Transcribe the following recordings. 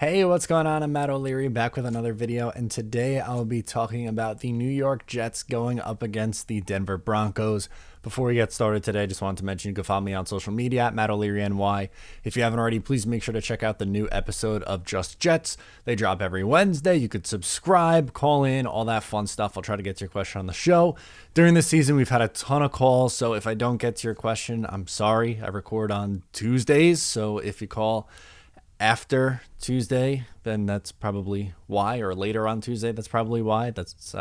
Hey, what's going on? I'm Matt O'Leary back with another video, and today I'll be talking about the New York Jets going up against the Denver Broncos. Before we get started today, I just wanted to mention you can follow me on social media at Matt O'Leary NY. If you haven't already, please make sure to check out the new episode of Just Jets. They drop every Wednesday. You could subscribe, call in, all that fun stuff. I'll try to get to your question on the show. During the season, we've had a ton of calls, so if I don't get to your question, I'm sorry. I record on Tuesdays, so if you call after Tuesday, then that's probably why, or later on Tuesday, that's probably why. That's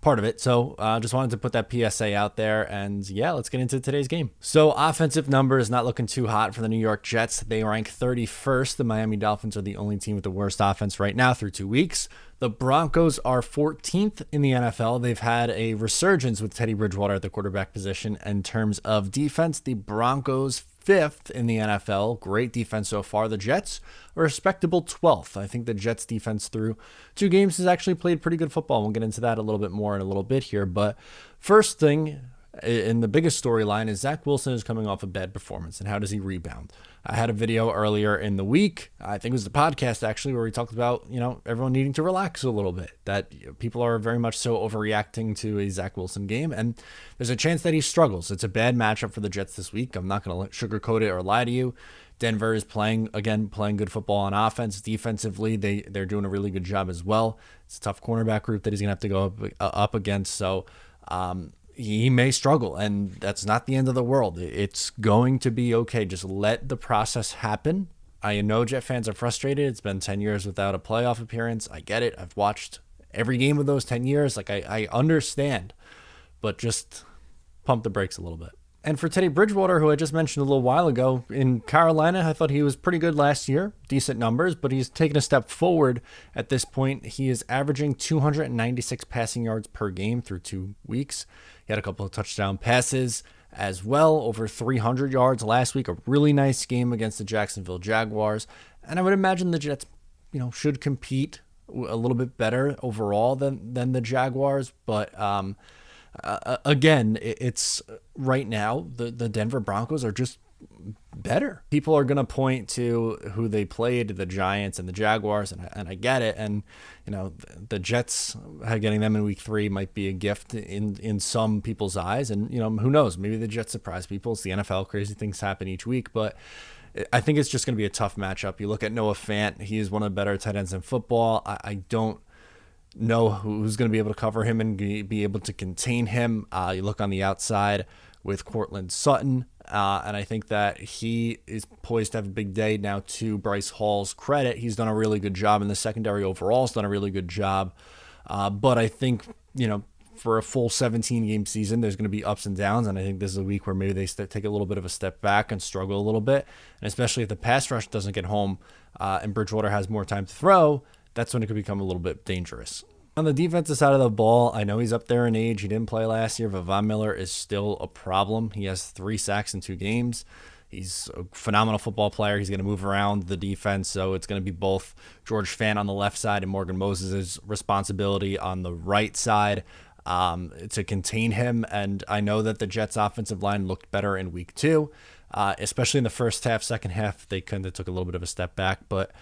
part of it. So just wanted to put that PSA out there, and yeah, let's get into today's game. So offensive numbers not looking too hot for the New York Jets. They rank 31st. The Miami Dolphins are the only team with the worst offense right now through 2 weeks. The Broncos are 14th in the NFL. They've had a resurgence with Teddy Bridgewater at the quarterback position. In terms of defense, the Broncos 5th in the NFL. Great defense so far. The Jets a respectable 12th. I think the Jets defense through 2 games has actually played pretty good football. We'll get into that a little bit more in a little bit here. But first thing, in the biggest storyline, is Zach Wilson is coming off a bad performance, and how does he rebound? I had a video earlier in the week, I think it was the podcast actually, where we talked about, everyone needing to relax a little bit, that people are very much so overreacting to a Zach Wilson game, and there's a chance that he struggles. It's a bad matchup for the Jets this week. I'm not going to sugarcoat it or lie to you. Denver is playing good football on offense. Defensively, they're doing a really good job as well. It's a tough cornerback group that he's going to have to go up against, so he may struggle, and that's not the end of the world. It's going to be okay. Just let the process happen. I know Jet fans are frustrated. It's been 10 years without a playoff appearance. I get it. I've watched every game of those 10 years. I understand, but just pump the brakes a little bit. And for Teddy Bridgewater, who I just mentioned a little while ago, in Carolina, I thought he was pretty good last year. Decent numbers, but he's taken a step forward at this point. He is averaging 296 passing yards per game through 2 weeks. He had a couple of touchdown passes as well, over 300 yards last week. A really nice game against the Jacksonville Jaguars. And I would imagine the Jets, should compete a little bit better overall than the Jaguars. But again, it's right now the Denver Broncos are just better. People are going to point to who they played, the Giants and the Jaguars, and I get it. And the Jets getting them in week 3 might be a gift in some people's eyes. And who knows? Maybe the Jets surprise people. It's the NFL. Crazy things happen each week, but I think it's just going to be a tough matchup. You look at Noah Fant; he is one of the better tight ends in football. I don't know who's going to be able to cover him and be able to contain him. You look on the outside with Courtland Sutton, and I think that he is poised to have a big day. Now, to Bryce Hall's credit, he's done a really good job in the secondary overall. He's done a really good job, but I think for a full 17-game season, there's going to be ups and downs, and I think this is a week where maybe they take a little bit of a step back and struggle a little bit, and especially if the pass rush doesn't get home and Bridgewater has more time to throw, that's when it could become a little bit dangerous. On the defensive side of the ball, I know he's up there in age. He didn't play last year. Von Miller is still a problem. He has 3 sacks in 2 games. He's a phenomenal football player. He's going to move around the defense, so it's going to be both George Fant on the left side and Morgan Moses' responsibility on the right side to contain him. And I know that the Jets' offensive line looked better in week 2, especially in the first half. Second half, they kind of took a little bit of a step back, but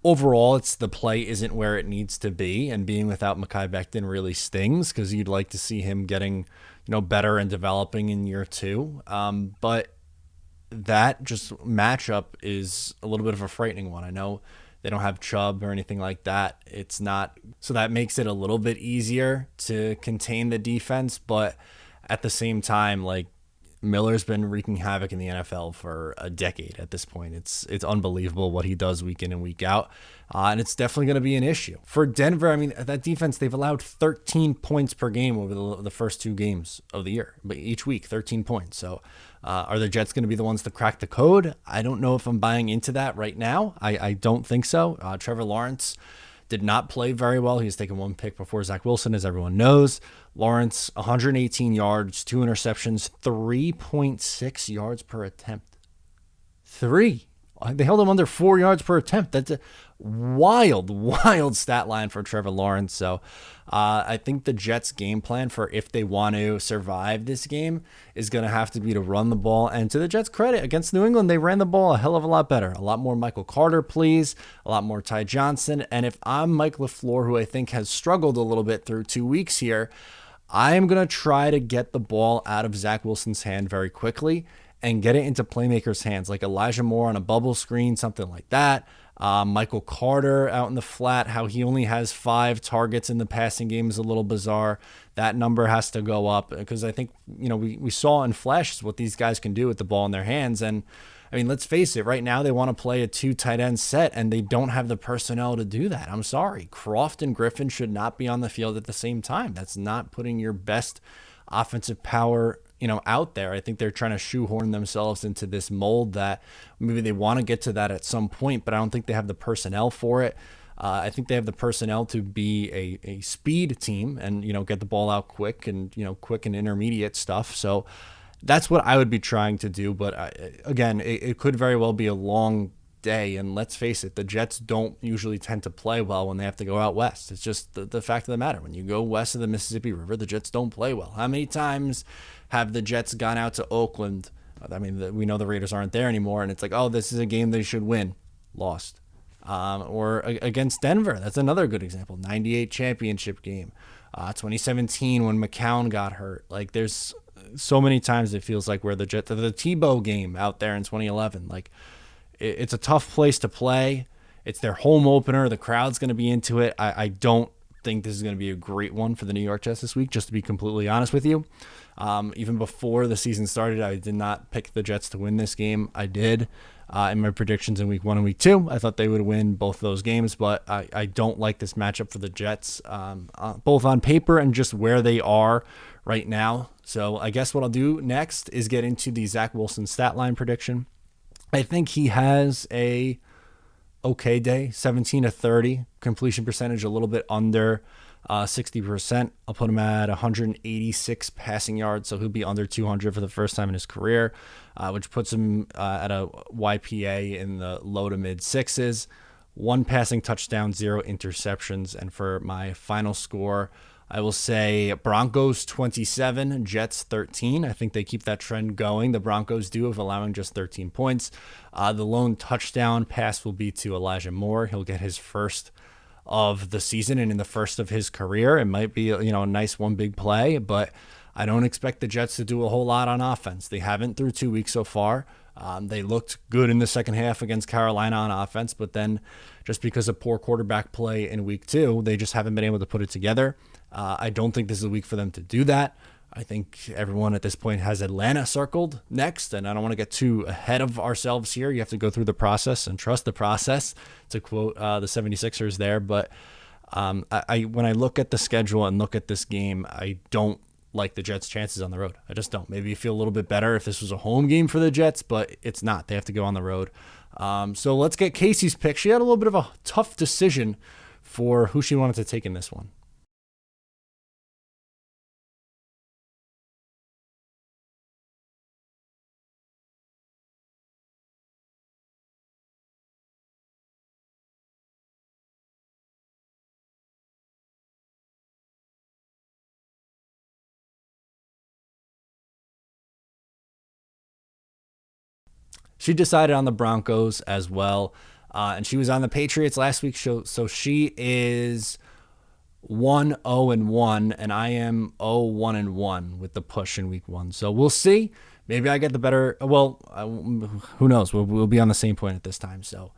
overall, it's the play isn't where it needs to be, and being without Mekhi Becton really stings because you'd like to see him getting, better and developing in year 2. But that just matchup is a little bit of a frightening one. I know they don't have Chubb or anything like that. It's not, so that makes it a little bit easier to contain the defense, but at the same time, Miller's been wreaking havoc in the NFL for a decade at this point. It's unbelievable what he does week in and week out, and it's definitely going to be an issue. For Denver, I mean, that defense, they've allowed 13 points per game over the first 2 games of the year, but each week, 13 points. So are the Jets going to be the ones to crack the code? I don't know if I'm buying into that right now. I don't think so. Trevor Lawrence did not play very well. He was taken 1 pick before Zach Wilson, as everyone knows. Lawrence, 118 yards, 2 interceptions, 3.6 yards per attempt. 3. They held him under 4 yards per attempt. That's a wild, wild stat line for Trevor Lawrence. So I think the Jets' game plan for if they want to survive this game is going to have to be to run the ball. And to the Jets' credit, against New England, they ran the ball a hell of a lot better. A lot more Michael Carter, please. A lot more Ty Johnson. And if I'm Mike LaFleur, who I think has struggled a little bit through 2 weeks here, I am going to try to get the ball out of Zach Wilson's hand very quickly and get it into playmakers' hands, like Elijah Moore on a bubble screen, something like that. Michael Carter out in the flat, how he only has 5 targets in the passing game is a little bizarre. That number has to go up because I think, we saw in flashes what these guys can do with the ball in their hands. And I mean, let's face it, right now they want to play a 2 tight end set and they don't have the personnel to do that. I'm sorry. Croft and Griffin should not be on the field at the same time. That's not putting your best offensive power out there. I think they're trying to shoehorn themselves into this mold that maybe they want to get to that at some point, but I don't think they have the personnel for it. I think they have the personnel to be a speed team and, get the ball out quick and, quick and intermediate stuff. So that's what I would be trying to do. But again, it could very well be a long day. And let's face it, the Jets don't usually tend to play well when they have to go out west. It's just the fact of the matter. When you go west of the Mississippi River, the Jets don't play well. How many times have the Jets gone out to Oakland? I mean, we know the Raiders aren't there anymore, and it's like, oh, this is a game they should win. Lost. Or against Denver. That's another good example. 98 championship game. 2017 when McCown got hurt. Like, there's so many times it feels like where the Jets, the Tebow game out there in 2011, like, it's a tough place to play. It's their home opener. The crowd's going to be into it. I don't think this is going to be a great one for the New York Jets this week, just to be completely honest with you. Even before the season started, I did not pick the Jets to win this game. I did in my predictions in week 1 and week 2. I thought they would win both those games, but I don't like this matchup for the Jets, both on paper and just where they are right now. So I guess what I'll do next is get into the Zach Wilson stat line prediction. I think he has a okay day, 17 to 30, completion percentage a little bit under 60%. I'll put him at 186 passing yards, so he'll be under 200 for the first time in his career, which puts him at a YPA in the low to mid 6s. 1 passing touchdown, 0 interceptions, and for my final score, I will say Broncos 27, Jets 13. I think they keep that trend going. The Broncos do, of allowing just 13 points. The lone touchdown pass will be to Elijah Moore. He'll get his first of the season and in the first of his career. It might be, a nice one big play, but I don't expect the Jets to do a whole lot on offense. They haven't through 2 weeks so far. They looked good in the second half against Carolina on offense, but then just because of poor quarterback play in week 2, they just haven't been able to put it together. I don't think this is a week for them to do that. I think everyone at this point has Atlanta circled next, and I don't want to get too ahead of ourselves here. You have to go through the process and trust the process, to quote the 76ers there. But when I look at the schedule and look at this game, I don't like the Jets' chances on the road. I just don't. Maybe you feel a little bit better if this was a home game for the Jets, but it's not. They have to go on the road. So let's get Casey's pick. She had a little bit of a tough decision for who she wanted to take in this one. She decided on the Broncos as well, and she was on the Patriots last week. So she is 1-0-1, and I am 0-1-1 with the push in week 1. So we'll see. Maybe I get the better. Well, who knows? We'll be on the same point at this time. So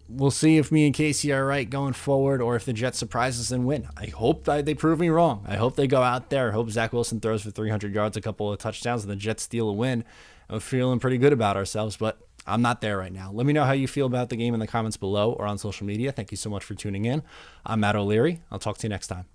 we'll see if me and Casey are right going forward, or if the Jets surprise us and win. I hope that they prove me wrong. I hope they go out there. I hope Zach Wilson throws for 300 yards, a couple of touchdowns, and the Jets steal a win. I'm feeling pretty good about ourselves, but I'm not there right now. Let me know how you feel about the game in the comments below or on social media. Thank you so much for tuning in. I'm Matt O'Leary. I'll talk to you next time.